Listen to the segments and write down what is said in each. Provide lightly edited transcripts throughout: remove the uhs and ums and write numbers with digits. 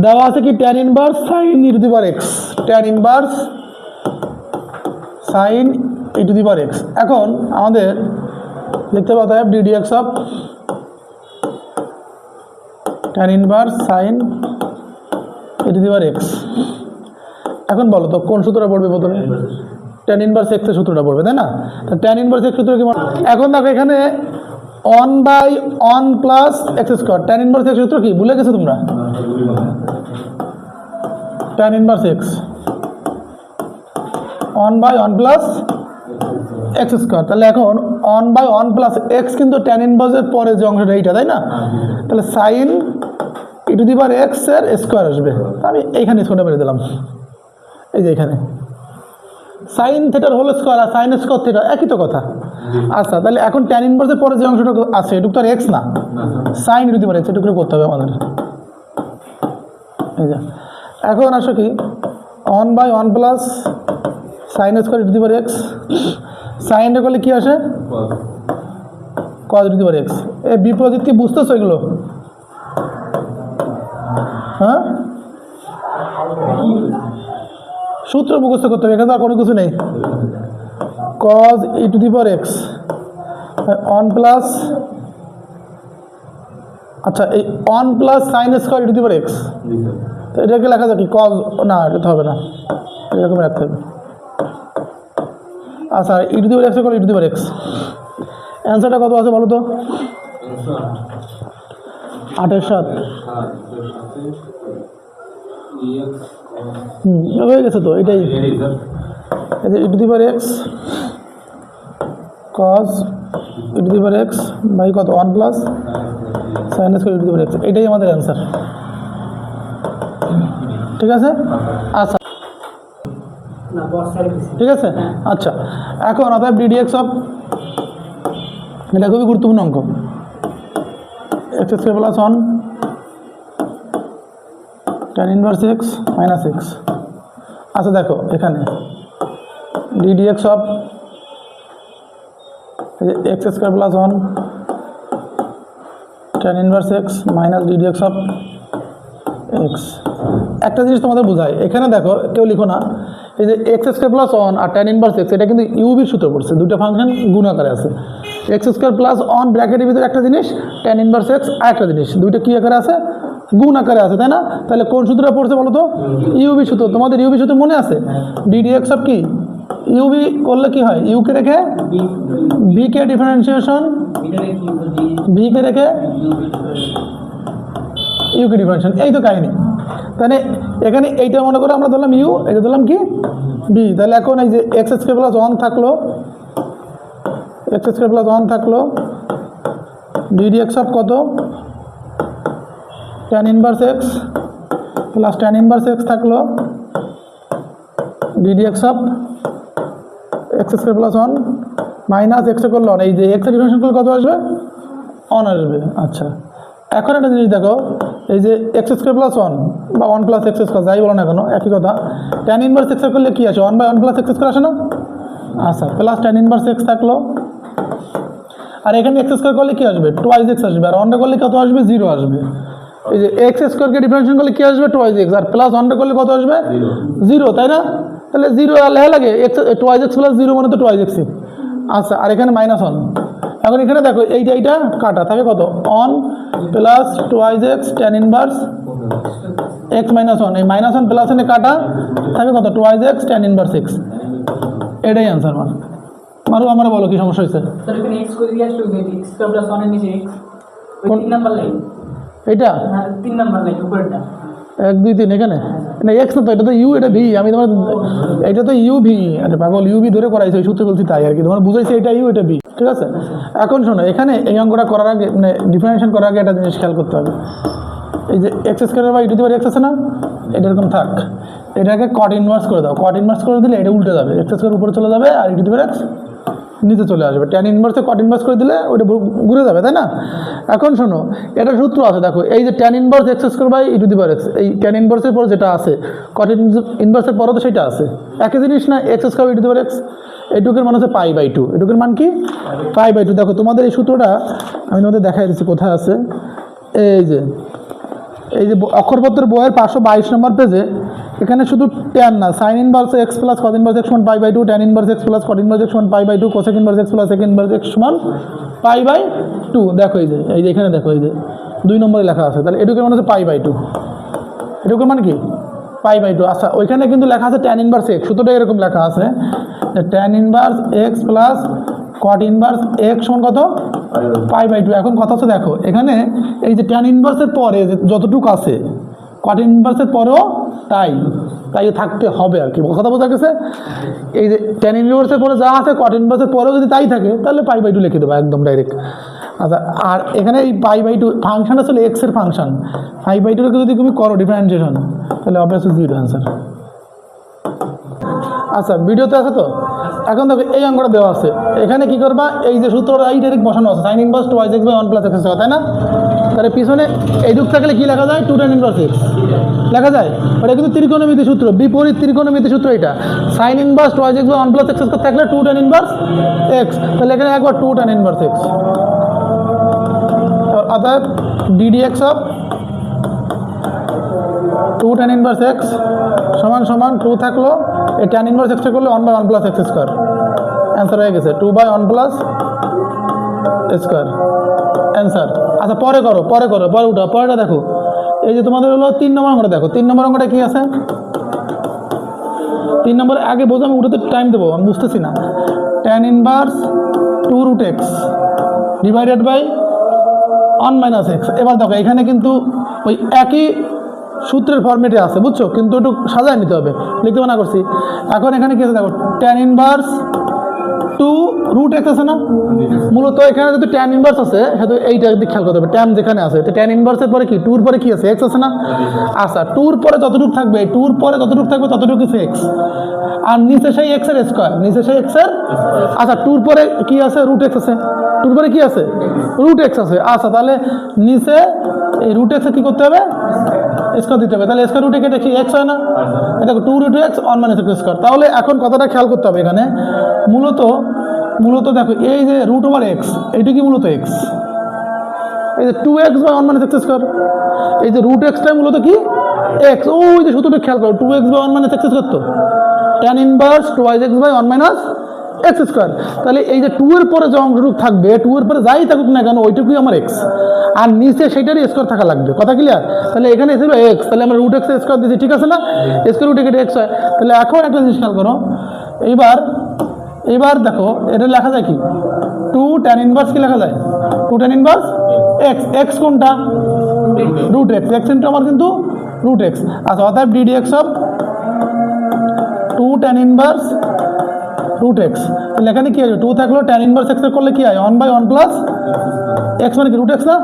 দেওয়া আছে কি tan inverse sin e to the power x, tan inverse sin e to the power x। এখন আমাদের লিখতে পারতে হবে ddx of tan inverse sin e to the power x। এখন বলো তো কোন সূত্রটা পড়বে প্রথমে? tan ইনভার্স x এর সূত্রটা পড়বে, তাই না? তো tan ইনভার্স x সূত্র কি? এখন দেখো এখানে 1/1 plus x square, tan inverse x সূত্র কি ভুলে গেছো তোমরা? tan inverse x 1/1 plus x square. তাহলে এখন 1/1 প্লাস x কিন্তু tan ইনভার্সের পরে যে অংশটা এইটা, তাই না? তাহলে sin e to the power x এর স্কোয়ার আসবে। আমি এইখানে স্কোয়ারটা মেরে দিলাম, এই যে এখানে সাইন থিটার হোল স্কোয়ার আর সাইন স্কোয়ার থিটা একই তো কথা। আচ্ছা, তাহলে এখন tan ইনভার্সের পরে যে অংশটা আছে এটুকু তো আর x না, sine e to the power x এটুকু করতে হবে আমাদের। এই যে এখন আসো কি 1/1 plus sine square e to the power x, সাইনটা করলে কি আসে? cos e to the power x। এই বিপরীত কি বুঝতেছো এগুলো? হ্যাঁ, সূত্র মুখস্থ করতে হবে, এখানে আর কোনো কিছু নেই। cos e to the power x 1 plus, আচ্ছা এই 1 plus sine square e to the power x, তো এটাকে লেখা যায় কি cos, না এটা হবে না, এরকম রাখতে হবে। আচ্ছা e to the power x e to the power x, অ্যান্সারটা কত আছে বলো তো? 8/7। হয়ে গেছে তো, এটাই e to the power x cos e to the power x by কত 1 plus sine square e to the power x, এটাই আমাদের অ্যান্সার। ঠিক আছে? আচ্ছা ঠিক আছে, আচ্ছা এখন অতএব ddx অফ, এটা খুবই গুরুত্বপূর্ণ অঙ্ক, x square plus 1 tan inverse x minus x। আচ্ছা দেখো এখানে ddx of x square plus 1 tan inverse x minus ddx of x। একটা জিনিস তোমাদের বোঝায়, এখানে দেখো কেউ লিখো না এই যে x স্কয়ার প্লাস 1 আর tan ইনভার্স x, এটা কিন্তু ইউবির সূত্র পড়ছে, দুটো ফাংশন গুণ আকারে আছে। x স্কয়ার প্লাস 1 ব্র্যাকেটের ভিতরে একটা জিনিস, tan ইনভার্স x আরেকটা জিনিস, দুইটা কি আকারে আছে? গুণ আকারে আছে, তাই না? তাহলে কোন সূত্রটা পড়ছে বলো তো? ইউবি সূত্র। তোমাদের ইউবি সূত্র মনে আছে? ddx অফ কি ইউবি করলে কি হয়? ইউ কে রেখে V K differentiation, V K রেখে ইউ কে ডিফারেন্সিয়েশন, এই তো কাহিনী। তাহলে এখানে এইটা মনে করো আমরা ধরলাম ইউ, এটা ধরলাম কি বি। তাহলে এখন এই যে x স্কয়ার প্লাস 1 থাকলো, x স্কয়ার প্লাস 1 থাকলো, ddx অফ কত tan inverse x plus tan inverse x থাকলো, ddx of x square plus 1 minus x করলো 1, এই যে x এর ডিফারেন্সিয়েশন করলে কত আসবে? 1 আসবে। আচ্ছা এখন একটা জিনিস দেখো, এই যে x স্কয়ার প্লাস 1 বা 1 প্লাস x স্কয়ার যাই বলো না কেন একই কথা, tan ইনভার্স x করলে কি আসে? 1/1 প্লাস x স্কয়ার আসে না? আচ্ছা প্লাস tan ইনভার্স x থাকলো, আর এখানে x স্কয়ার করলে কি আসবে? 2x আসবে, আর 1 করলে কত আসবে? 0 আসবে। এই যে x স্কয়ারকে ডিফারেন্সিয়েশন করলে কি আসবে? 2x, আর প্লাস 1 করলে কত আসবে? 0, তাই না? তাহলে 0 লেখা লাগে, 2x প্লাস 0 মানে তো 2x। আচ্ছা আর এখানে মাইনাস 1, এখন এখানে দেখো এইটা কাটা থাকে কত? 1 plus 2x tan inverse x minus 1, এই মাইনাস 1 প্লাস 1 কাটা থাকে কত? 2x tan inverse x। এটাই অ্যান্সার মারু। আমার বলো কি সমস্যা হয়েছে? এইটা 1 2 3 এখানে না x না তো, এটা তো ইউ, এটা ভি। আমি তোমার এটা তো ইউ ভি, আরে পাগল ইউভি ধরে করাইছে, ওই সূত্রে বলছি তাই আর কি, তোমার বুঝাইছে এটা ইউ এটা ভি। ঠিক আছে, এখন শোনো এখানে এই অঙ্কটা করার আগে মানে ডিফারেন্সিয়েশন করার আগে একটা জিনিস খেয়াল করতে হবে। এই যে x square by e to the power x আছে না, এটা এরকম থাক, এটাকে কট ইনভার্স করে দাও। কট ইনভার্স করে দিলে এটা উল্টে যাবে, x স্কয়ার উপরে চলে যাবে আর e to the power x নিচে চলে আসবে। tan ইনভার্সে কট ইনভার্স করে দিলে ওইটা ঘুরে যাবে, তাই না? এখন শোনো এটা সূত্র আছে দেখো, এই যে tan inverse x square by e to the power x, এই tan ইনভার্সের পর যেটা আছে কট ইনভার্সের পরও তো সেটা আছে, একই জিনিস না? x square e to the power x, এটুকের মান হচ্ছে π/2, এটুকের মান কি π/2। দেখো তোমাদের এই সূত্রটা আমি তোমাদের দেখাই দিচ্ছি কোথায় আছে, এই যে এই যে অক্ষরপত্রের বইয়ের 522 নম্বর পেজে এখানে শুধু ট্যান না, sine inverse x plus cot inverse x সমান pi by two, tan inverse x plus cot inverse x সমান pi by two, cosec inverse x plus sec inverse x সমান পাই বাই টু। দেখো এই যে এখানে দেখো এই যে 2 নম্বরে লেখা আছে, তাহলে এটুকুর মানে হচ্ছে পাই বাই টু, এটুকুর মানে কি পাই বাই টু। আচ্ছা ওইখানে কিন্তু লেখা আছে ট্যান ইনভার্স এক্স, সূত্রটা এরকম লেখা আছে যে tan inverse x plus cot inverse x সমান কত পাই বাই টু। এখন কথা হচ্ছে দেখো এখানে এই যে ট্যান ইনভার্সের পরে যতটুকু আছে কট ইনভার্সের পরেও তাই থাকতে হবে আর কি, কথা বোঝা গেছে। এই যে ট্যান ইনভার্সের পরে যা আছে কট ইনভার্সের পরেও যদি তাই থাকে তাহলে পাই বাই টু লিখে দেবো একদম ডাইরেক্ট। আচ্ছা আর এখানে এই পাই বাই টু ফাংশন আসলে এক্সের ফাংশন, পাই বাই টুকে যদি তুমি করো ডিফারেন্সিয়েশন তাহলে অবভিয়াসলি 0 অ্যান্সার। আচ্ছা ভিডিওতে আছে তো, এখন দেখো এই অঙ্কটা দেওয়া আছে, এখানে কি করবা এই যে সূত্রটা এই ডাইরেক্ট বসানো আছে sine inverse 2x by 1 plus x, তাই না? তাহলে পিছনে এই দিক থাকলে কি লেখা যায় 2 tan ইনভার্স এক্স লেখা যায়, ওটা কিন্তু ত্রিকোণমিতি সূত্র, বিপরীত ত্রিকোণমিতি সূত্র এটা। Sine inverse 2x by 1 plus x থাকলে 2 tan ইনভার্স এক্স, তাহলে এখানে একবার 2 tan ইনভার্স এক্স, অর্থাৎ ddx of 2 tan inverse x সমান সমান 2 থাকলো, এই tan ইনভার্স এক্সটা করলে 1 by 1 plus x square, answer হয়ে গেছে 2 বাই 1 প্লাস স্কোয়ার অ্যান্সার। আচ্ছা পরে উঠো, পরেটা দেখো এই যে তোমাদের হলো 3 নম্বর অঙ্কটা দেখো, 3 নম্বর অঙ্কটা কী আছে? 3 নম্বরে আগে বোঝো, আমি উঠোতে টাইম দেবো, আমি বুঝতেছি না। tan inverse 2 root x divided by 1 minus x. এবার দেখো এখানে কিন্তু ওই একই সূত্রের ফর্মেটে আছে, বুঝছো, কিন্তু একটু সাজায় নিতে হবে, লিখতে মানা করছি। এখন এখানে কি আছে দেখো tan ইনভার্স 2 রুট এক্স আছে না, মূলত এখানে যদি tan ইনভার্স আছে সেহেতু এইটা দিকে খেয়াল করতে হবে, tan যেখানে আছে তো tan ইনভার্সের পরে কি 2 এর পরে কি আছে এক্স আছে না। আচ্ছা 2 এর পরে যতটুকু থাকবে, 2 এর পরে যতটুকু থাকবে ততটুকু এক্স, আর নিচে সেই এক্স এর স্কোয়ার, নিচে সেই এক্স এর। আচ্ছা 2 এর পরে কি আছে রুট এক্স আছে, 2 এর পরে কি আছে রুট এক্স আছে। আচ্ছা তাহলে নিচে এই রুট এক্সে কী করতে হবে স্কোয়ার দিতে হবে, তাহলে স্কোয়ার রুটে কেটে কি এক্স হয় না, দেখো 2 root x 1 minus x square. তাহলে এখন কথাটা খেয়াল করতে হবে এখানে মূলত দেখো এই যে রুট ওভার এক্স এইটা কি মূলত এক্স, এই যে 2x by 1 minus x square, এই যে রুট এক্সটাই মূলত কি এক্স। ওই যে সূত্রটা খেয়াল করো 2x by 1 minus x square, তো tan inverse 2x by 1 minus x square. তাহলে এই যে 2 এর পরে যে অংশটুকু থাকবে, 2 এর পরে যাই থাকুক না কেন ওইটুকুই আমার এক্স, আর নিচে সেইটারই স্কোয়ার থাকা লাগবে, কথা ক্লিয়ার? তাহলে এখানে ছিল এক্স, তাহলে আমরা রুট এক্স স্কোয়ার দিচ্ছি, ঠিক আছে না, স্কোয়ার রুটে কেটে এক্স হয়। তাহলে এখন একটা জিনিস খেয়াল করো, এইবার দেখো এটা লেখা যায় কি 2 tan ইনভার্স কি লেখা যায় 2 tan ইনভার্স এক্স, এক্স কোনটা রুট এক্স, এক্স ইন্টু আমার কিন্তু রুট এক্স। আচ্ছা অতএব ddx of 2 tan inverse root x, তাহলে এখানে কি আছে 2 থাকলো tan ইনভার্স এক্স করলে কি হয় 1 বাই 1 প্লাস এক্স, মানে কি রুট এক্স না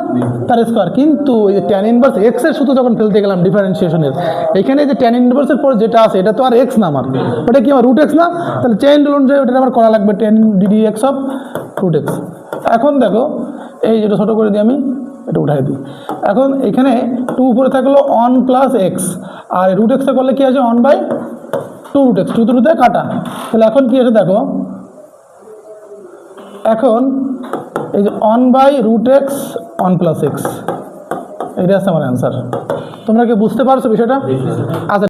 তার স্কোয়ার। কিন্তু এই যে tan ইনভার্স এক্স এর সূত্র যখন ফেলতে গেলাম ডিফারেন্সিয়েশনের, এখানে যে tan ইনভার্সের পর যেটা আছে এটা তো আর এক্স না, আমার ওটা কি আমার রুট এক্স না, তাহলে চেইন রুল অনুযায়ী ওটা আমার করা লাগবে tan ddx of root x. এখন দেখো এই যেটা ছোটো করে দিই আমি, এটা উঠাই দিই। এখন এখানে 2 উপরে থাকলো 1 প্লাস এক্স, আর রুট এক্সটা করলে কি আছে 1 বাই 2 রুট এক্স, 2 রুটে কাটা। তাহলে এখন কি আছে দেখো, এখন এই যে 1 by root x 1 plus x, এইটা আছে আমার অ্যান্সার। তোমরা কি বুঝতে পারছো বিষয়টা? আচ্ছা।